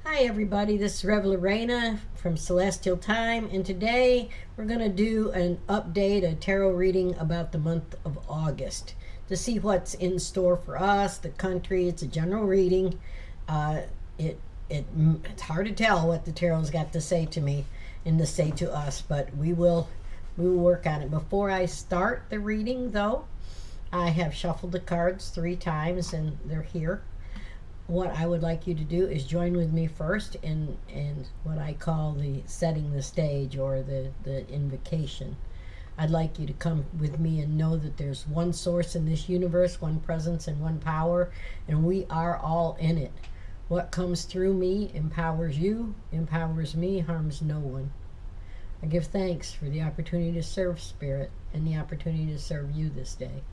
Hi everybody, this is Lorana from Celestial Thyme, and today we're going to do an update, a tarot reading about the month of August to see what's in store for us, the country. It's a general reading. Uh, it's hard to tell what the tarot's got to say to me and to say to us, but we will work on it. Before I start the reading, though, I have shuffled the cards 3 times and they're here. What I would like you to do is join with me first in what I call the setting the stage, or the invocation. I'd like you to come with me and know that there's one source in this universe, one presence, and one power, and we are all in it. What comes through me empowers you, empowers me, harms no one. I give thanks for the opportunity to serve Spirit and the opportunity to serve you this day.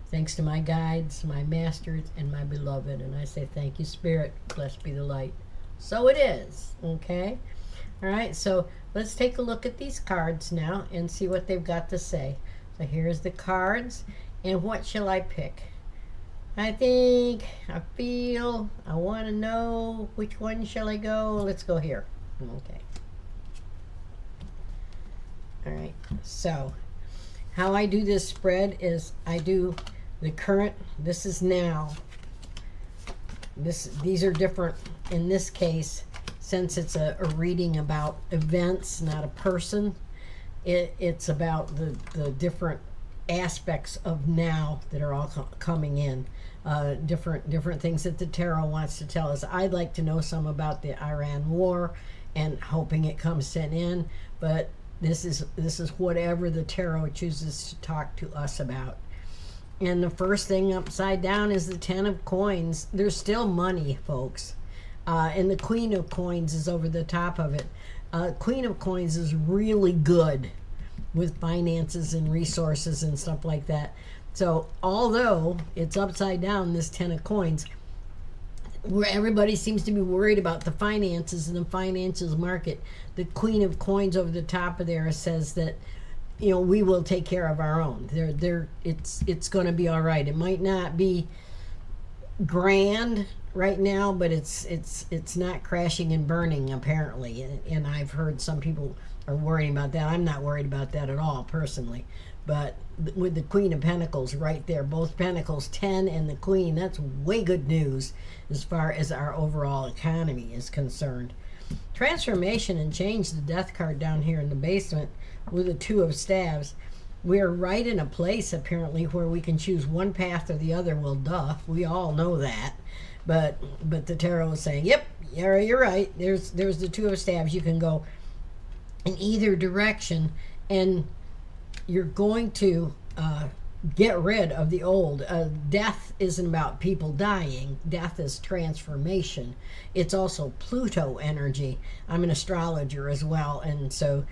Thanks to my guides, my masters, and my beloved. And I say thank you, Spirit. Blessed be the light. So it is. Okay? All right, so let's take a look at these cards now and see what they've got to say. So here's the cards. And what shall I pick? I want to know which one shall I go. Let's go here. Okay. All right, so how I do this spread is I do the current, this is now. These are different in this case, since it's a reading about events, not a person. It's about the different aspects of now that are all coming in. Different things that the tarot wants to tell us. I'd like to know some about the Iran war and hoping it comes in, but this is whatever the tarot chooses to talk to us about. And the first thing upside down is the 10 of coins. There's still money, folks. And the Queen of coins is over the top of it. Queen of coins is really good with finances and resources and stuff like that. So although it's upside down, this 10 of coins, where everybody seems to be worried about the finances and the financial market, the Queen of coins over the top of there says that, you know, we will take care of our own. It's going to be all right. It might not be grand right now, but it's not crashing and burning apparently. And I've heard some people are worrying about that. I'm not worried about that at all personally. But with the Queen of Pentacles right there, both Pentacles, 10 and the Queen, that's way good news as far as our overall economy is concerned. Transformation and change, the Death card down here in the basement with the 2 of staves. We're right in a place apparently where we can choose one path or the other. Well, duh, we all know that. But the tarot is saying, yep, you're right. There's the 2 of staves. You can go in either direction, and you're going to get rid of the old. Death isn't about people dying. Death is transformation. It's also Pluto energy. I'm an astrologer as well, and so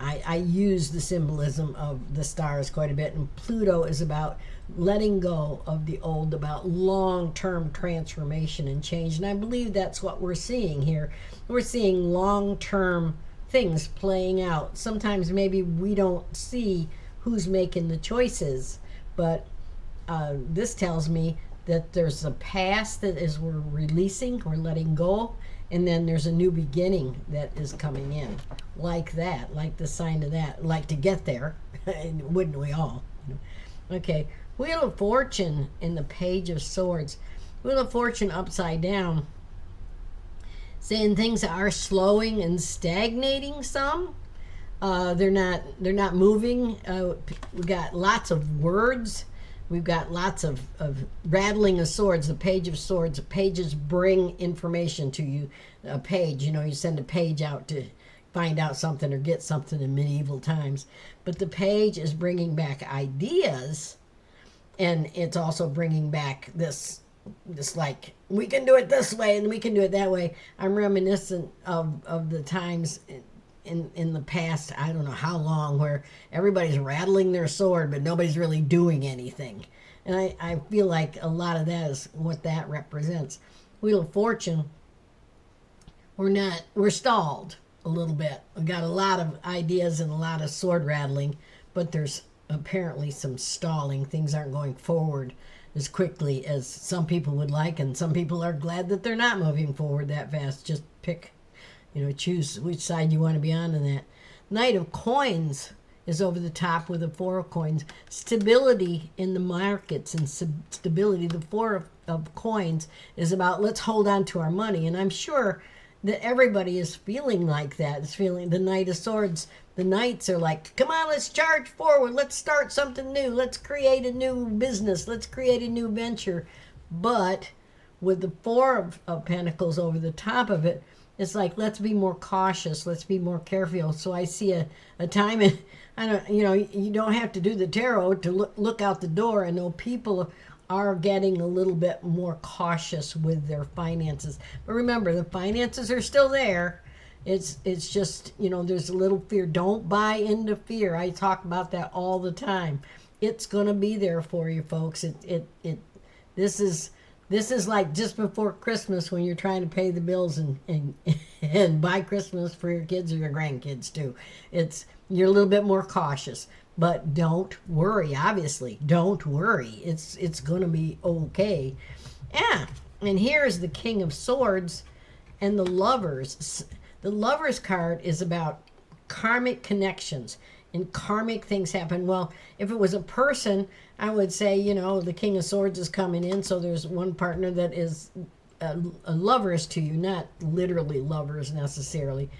I use the symbolism of the stars quite a bit. And Pluto is about letting go of the old, about long-term transformation and change. And I believe that's what we're seeing here. We're seeing long-term things playing out. Sometimes maybe we don't see who's making the choices, but this tells me that there's a past that is we're releasing, we're letting go, and then there's a new beginning that is coming in, like that, like the sign of that, like to get there. Wouldn't we all? Okay, Wheel of Fortune in the Page of Swords. Wheel of Fortune upside down, saying things are slowing and stagnating some. They're not moving. We got lots of words. We've got lots of rattling of swords. The Page of Swords. Pages bring information to you. A page, you send a page out to find out something or get something in medieval times. But the page is bringing back ideas, and it's also bringing back this like, we can do it this way and we can do it that way. I'm reminiscent of the times in the past, I don't know how long, where everybody's rattling their sword but nobody's really doing anything. And I feel like a lot of that is what that represents. Wheel of Fortune, we're stalled a little bit. We've got a lot of ideas and a lot of sword rattling, but there's apparently some stalling. Things aren't going forward as quickly as some people would like, and some people are glad that they're not moving forward that fast. Just pick, choose which side you want to be on in that. Knight of Coins is over the top with the Four of Coins. Stability in the markets and stability. The Four of Coins is about let's hold on to our money, and I'm sure that everybody is feeling like that. It's feeling the Knight of Swords. The Knights are like, come on, let's charge forward. Let's start something new. Let's create a new business. Let's create a new venture. But with the Four of Pentacles over the top of it, it's like, let's be more cautious. Let's be more careful. So I see a time, and you don't have to do the tarot to look out the door and know people are getting a little bit more cautious with their finances. But remember, the finances are still there. It's just, there's a little fear. Don't buy into fear. I talk about that all the time. It's going to be there for you, folks. This is like just before Christmas when you're trying to pay the bills and buy Christmas for your kids or your grandkids too. You're a little bit more cautious. But don't worry, obviously. Don't worry. It's going to be okay. Yeah. And here is the King of Swords and the Lovers. The Lovers card is about karmic connections and karmic things happen. Well, if it was a person, I would say, the King of Swords is coming in. So there's one partner that is a lovers to you, not literally lovers necessarily.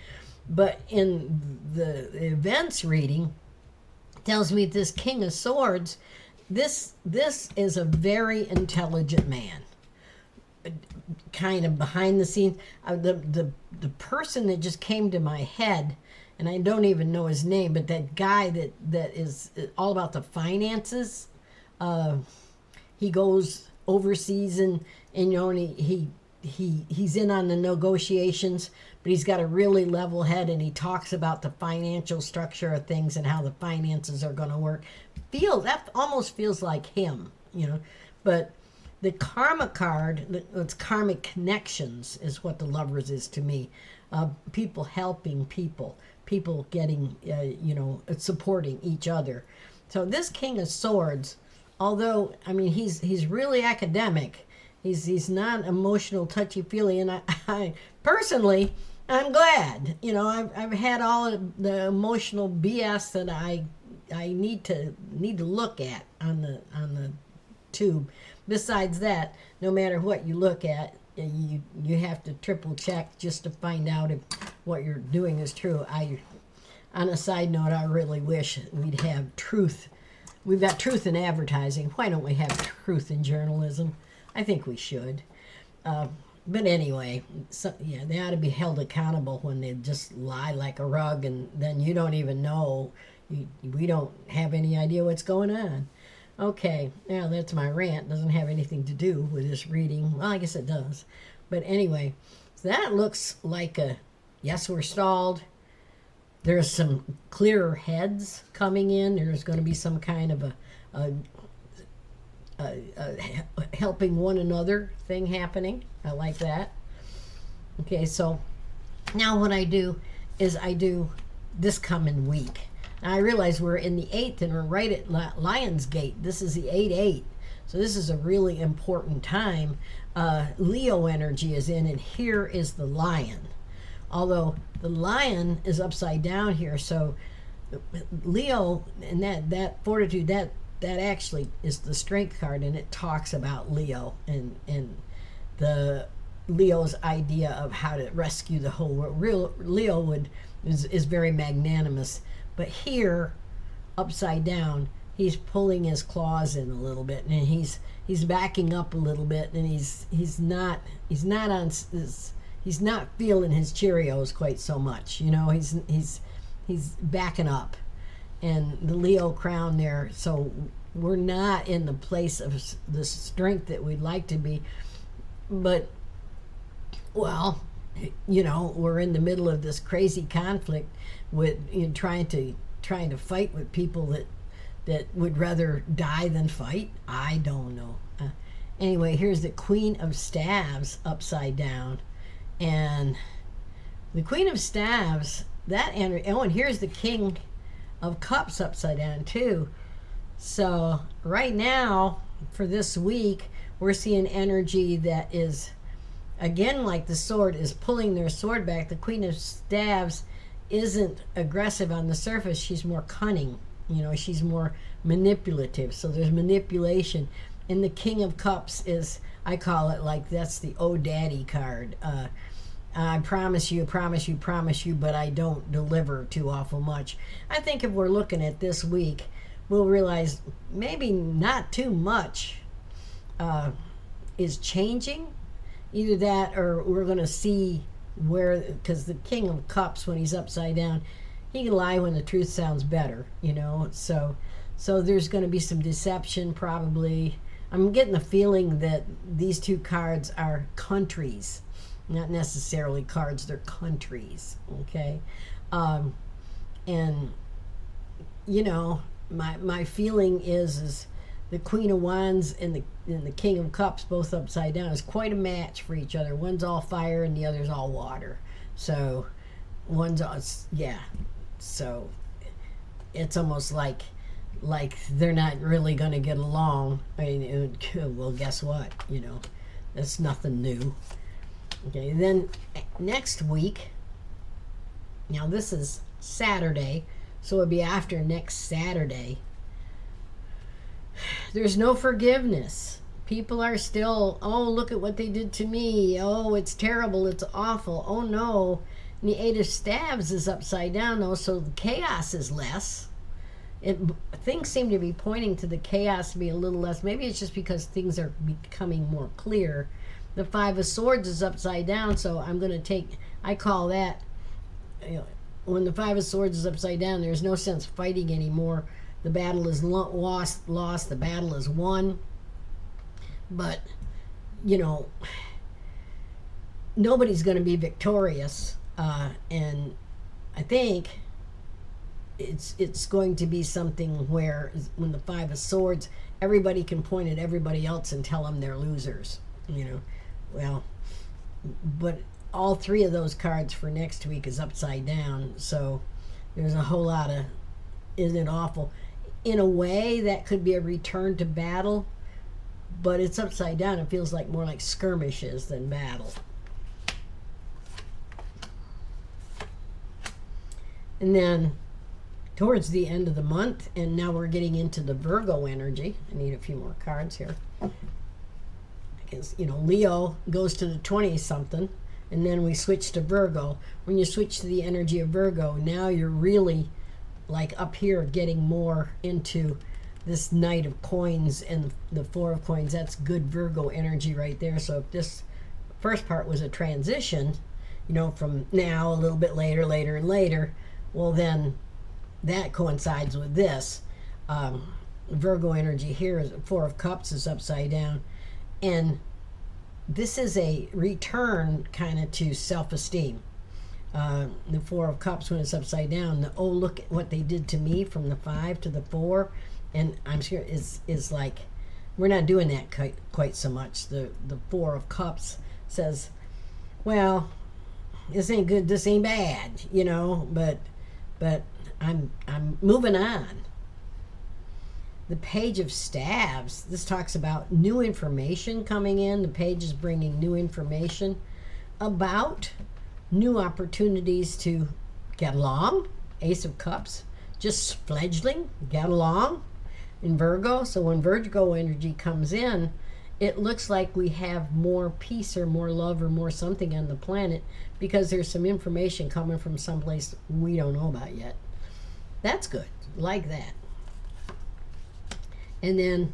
But in the events reading, tells me this King of Swords, this is a very intelligent man, kind of behind the scenes. The person that just came to my head, and I don't even know his name, but that guy that is all about the finances. He goes overseas and he's in on the negotiations, but he's got a really level head, and he talks about the financial structure of things and how the finances are going to work. That almost feels like him, But the Karma card, it's karmic connections, is what the Lovers is to me. People helping people getting, supporting each other. So this King of Swords, although he's really academic. He's not emotional, touchy-feely, and I personally, I'm glad. I've had all of the emotional BS that I need to look at on the tube. Besides that, no matter what you look at, you have to triple check just to find out if what you're doing is true. On a side note, I really wish we'd have truth. We've got truth in advertising. Why don't we have truth in journalism? I think we should. But anyway, they ought to be held accountable when they just lie like a rug, and then you don't even know. We don't have any idea what's going on. Okay, now that's my rant. Doesn't have anything to do with this reading. Well, I guess it does. But anyway, so that looks like yes, we're stalled. There's some clearer heads coming in. There's going to be some kind of a helping one another thing happening. I like that. Okay, so now what I do is I do this coming week. Now I realize we're in the 8th and we're right at Lionsgate. This is the 8-8. So this is a really important time. Leo energy is in, and here is the Lion. Although the Lion is upside down here, so Leo and that fortitude, that actually is the Strength card, and it talks about Leo and the Leo's idea of how to rescue the whole world. Leo is very magnanimous, but here, upside down, he's pulling his claws in a little bit, and he's backing up a little bit, and he's not feeling his Cheerios quite so much. He's backing up. And the Leo crown there, so we're not in the place of the strength that we'd like to be, but we're in the middle of this crazy conflict with trying to fight with people that would rather die than fight. I don't know. Anyway, here's the Queen of Staves upside down, and the Queen of Staves, and here's the King of Cups upside down too. So right now for this week, we're seeing energy that is, again, like the sword is pulling their sword back. The Queen of Staves isn't aggressive on the surface. She's more cunning. She's more manipulative. So there's manipulation. And the King of Cups is, I call it like, that's the oh daddy card. I promise you, but I don't deliver too awful much. I think if we're looking at this week, we'll realize maybe not too much is changing. Either that, or we're going to see where, because the King of Cups, when he's upside down, he can lie when the truth sounds better, So there's going to be some deception probably. I'm getting the feeling that these two cards are countries, not necessarily cards, they're countries, okay? And, my feeling is the Queen of Wands and the King of Cups both upside down is quite a match for each other. One's all fire and the other's all water. So one's all, yeah. So it's almost like they're not really going to get along. I mean, well, guess what? That's nothing new. Okay, then next week, now this is Saturday, so it'll be after next Saturday. There's no forgiveness. People are still, oh, look at what they did to me. Oh, it's terrible. It's awful. Oh, no. And the Eight of Staves is upside down, though, so the chaos is less. Things seem to be pointing to the chaos to be a little less. Maybe it's just because things are becoming more clear. The Five of Swords is upside down, so I'm going to take, I call that, when the Five of Swords is upside down, there's no sense fighting anymore. The battle is lost, the battle is won. But, nobody's going to be victorious. And I think it's going to be something where when the Five of Swords, everybody can point at everybody else and tell them they're losers. Well, but all three of those cards for next week is upside down. So there's a whole lot of, isn't it awful? In a way, that could be a return to battle, but it's upside down. It feels like more like skirmishes than battle. And then towards the end of the month, and now we're getting into the Virgo energy. I need a few more cards here. Because, Leo goes to the 20-something, and then we switch to Virgo. When you switch to the energy of Virgo, now you're really like up here getting more into this Knight of Coins and the Four of Coins. That's good Virgo energy right there. So if this first part was a transition, from now a little bit later, and later, well, then that coincides with this. Virgo energy here is Four of Cups is upside down. And this is a return kind of to self-esteem. The Four of Cups, when it's upside down, oh, look at what they did to me, from the 5 to the 4. And I'm sure is like, we're not doing that quite so much. The Four of Cups says, well, this ain't good, this ain't bad, but I'm moving on. The Page of Staves, this talks about new information coming in. The page is bringing new information about new opportunities to get along. Ace of Cups, just fledgling, get along in Virgo. So when Virgo energy comes in, it looks like we have more peace or more love or more something on the planet, because there's some information coming from someplace we don't know about yet. That's good. Like that. And then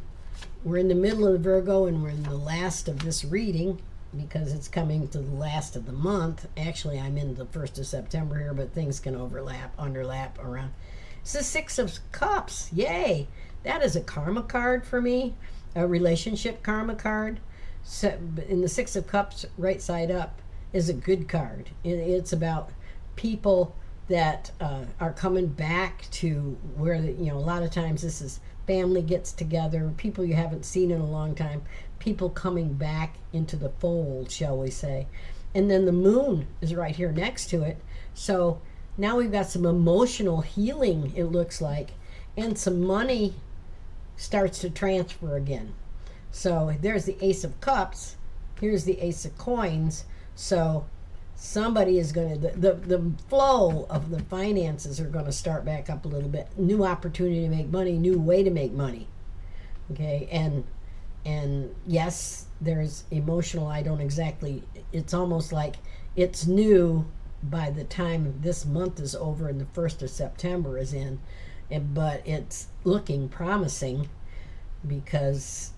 we're in the middle of the Virgo, and we're in the last of this reading because it's coming to the last of the month. Actually, I'm in the 1st of September here, but things can underlap around. It's the Six of Cups. Yay! That is a karma card for me, a relationship karma card. So in the Six of Cups, right side up, is a good card. It's about people that are coming back to where, a lot of times this is family gets together, people you haven't seen in a long time, people coming back into the fold, shall we say. And then the moon is right here next to it. So now we've got some emotional healing, it looks like, and some money starts to transfer again. So there's the Ace of Cups. Here's the Ace of Coins. So somebody is going to, the flow of the finances are going to start back up a little bit. New opportunity to make money, new way to make money. Okay, and yes, there's emotional. I don't exactly, it's almost like it's new by the time this month is over and the 1st of September is in, but it's looking promising because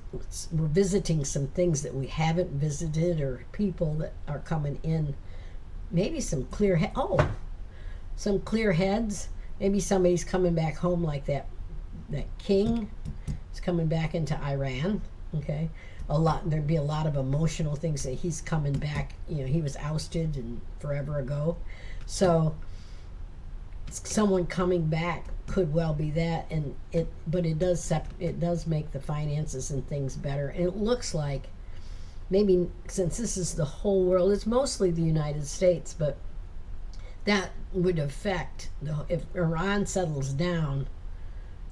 we're visiting some things that we haven't visited, or people that are coming in. Maybe some some clear heads. Maybe somebody's coming back home, like that king is coming back into Iran. Okay, there'd be a lot of emotional things that he's coming back. He was ousted and forever ago. So someone coming back could well be that, but it does make the finances and things better. And it looks like, maybe since this is the whole world, it's mostly the United States, but that would affect if Iran settles down,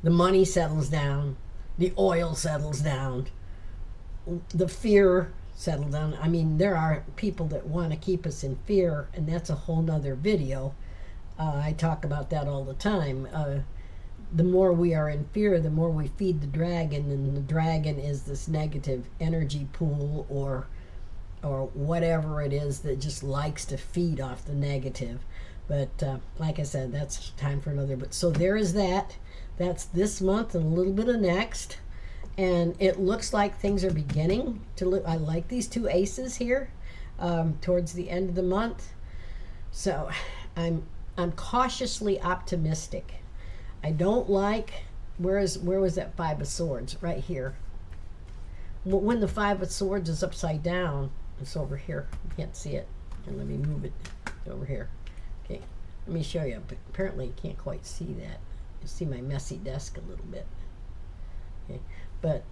the money settles down, the oil settles down, the fear settled down. I mean, there are people that want to keep us in fear, and that's a whole nother video. I talk about that all the time. The more we are in fear, the more we feed the dragon, and the dragon is this negative energy pool or whatever it is that just likes to feed off the negative. But like I said, that's time for another. But so there is that. That's this month and a little bit of next. And it looks like things are beginning to look. I like these two aces here towards the end of the month. So I'm cautiously optimistic. I don't like, where was that Five of Swords? Right here. When the Five of Swords is upside down, it's over here. You can't see it. And let me move it over here. Okay, let me show you. Apparently you can't quite see that. You see my messy desk a little bit. Okay, but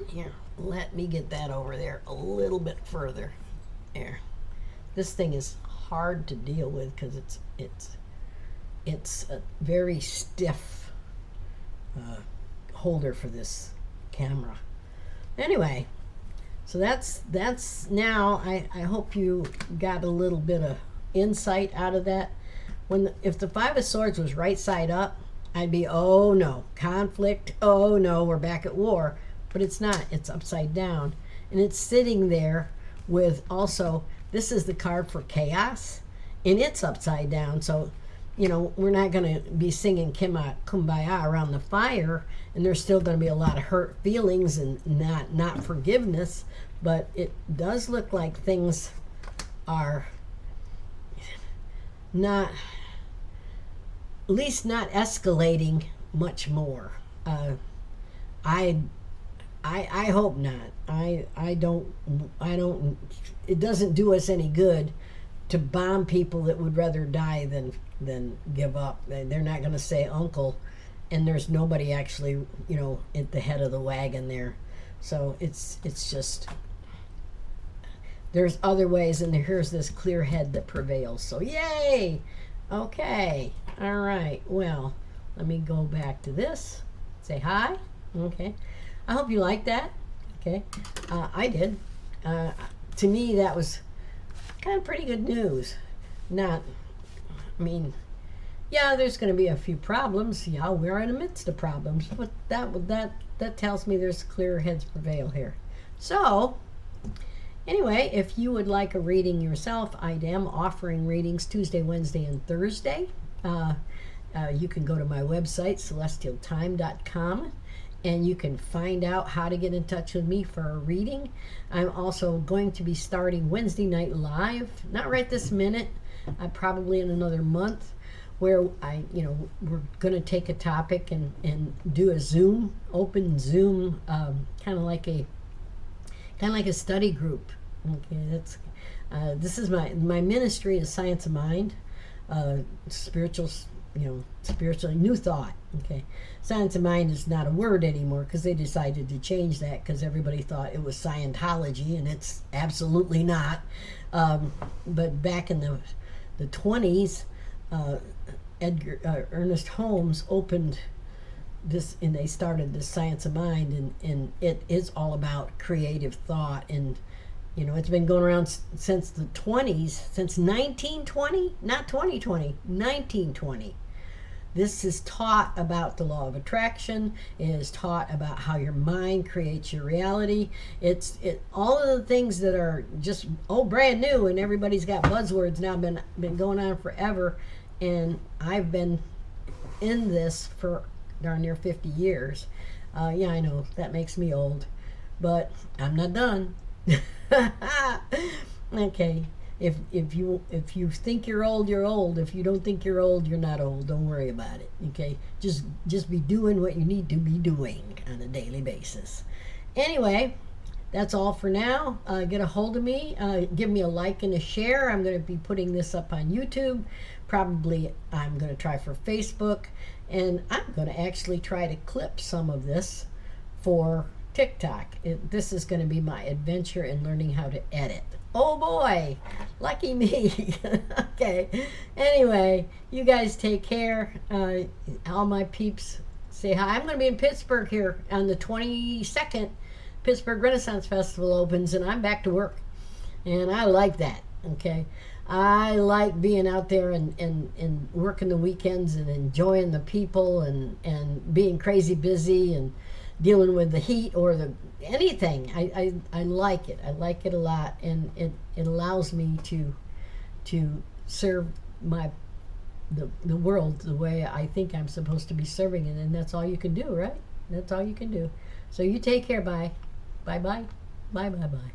here, let me get that over there a little bit further. There. This thing is hard to deal with because it's a very stiff holder for this camera. Anyway, so that's now. I hope you got a little bit of insight out of that. If the Five of Swords was right side up, I'd be, oh no, conflict, oh no, we're back at war. But it's not. It's upside down, and it's sitting there with also, this is the card for chaos, and it's upside down. So, we're not going to be singing Kumbaya around the fire, and there's still going to be a lot of hurt feelings and not forgiveness. But it does look like things are not, at least not escalating much more. I hope not. I don't. It doesn't do us any good to bomb people that would rather die than give up. They're not going to say uncle, and there's nobody actually, at the head of the wagon there. So it's just, there's other ways, and here's this clear head that prevails. So yay! Okay. All right. Well, let me go back to this. Say hi. Okay. I hope you liked that. Okay. I did. To me, that was kind of pretty good news. Yeah, there's going to be a few problems. Yeah, we're in the midst of problems, but that tells me there's clearer heads prevail here. So, anyway, if you would like a reading yourself, I am offering readings Tuesday, Wednesday, and Thursday. You can go to my website, celestialthyme.com, and you can find out how to get in touch with me for a reading. I'm also going to be starting Wednesday Night Live, not right this minute, probably in another month, where we're going to take a topic and do a open Zoom, kind of like a study group. Okay, this is my ministry is Science of Mind, spiritual new thought. Okay, Science of Mind is not a word anymore because they decided to change that because everybody thought it was Scientology, and it's absolutely not. But back in the 20s, Ernest Holmes opened this, and they started this Science of Mind, and it is all about creative thought. And it's been going around since the 20s, since 1920, not 2020, 1920. This is taught about the law of attraction. It is taught about how your mind creates your reality. It's all of the things that are just brand new, and everybody's got buzzwords now. Been going on forever, and I've been in this for darn near 50 years. Yeah, I know that makes me old, but I'm not done. Okay. If you think you're old, you're old. If you don't think you're old, you're not old. Don't worry about it. Okay, just be doing what you need to be doing on a daily basis. Anyway, that's all for now. Get a hold of me. Give me a like and a share. I'm going to be putting this up on YouTube. Probably I'm going to try for Facebook, and I'm going to actually try to clip some of this for TikTok. This is going to be my adventure in learning how to edit. Oh boy, lucky me. Okay, anyway, you guys take care. All my peeps, say hi. I'm going to be in Pittsburgh here on the 22nd. Pittsburgh Renaissance Festival opens, and I'm back to work, and I like that. Okay, I like being out there and working the weekends and enjoying the people and being crazy busy and dealing with the heat or anything. I like it. I like it a lot, and it allows me to serve the world the way I think I'm supposed to be serving it, and that's all you can do, right? That's all you can do. So you take care. Bye. Bye. Bye. Bye. Bye. Bye.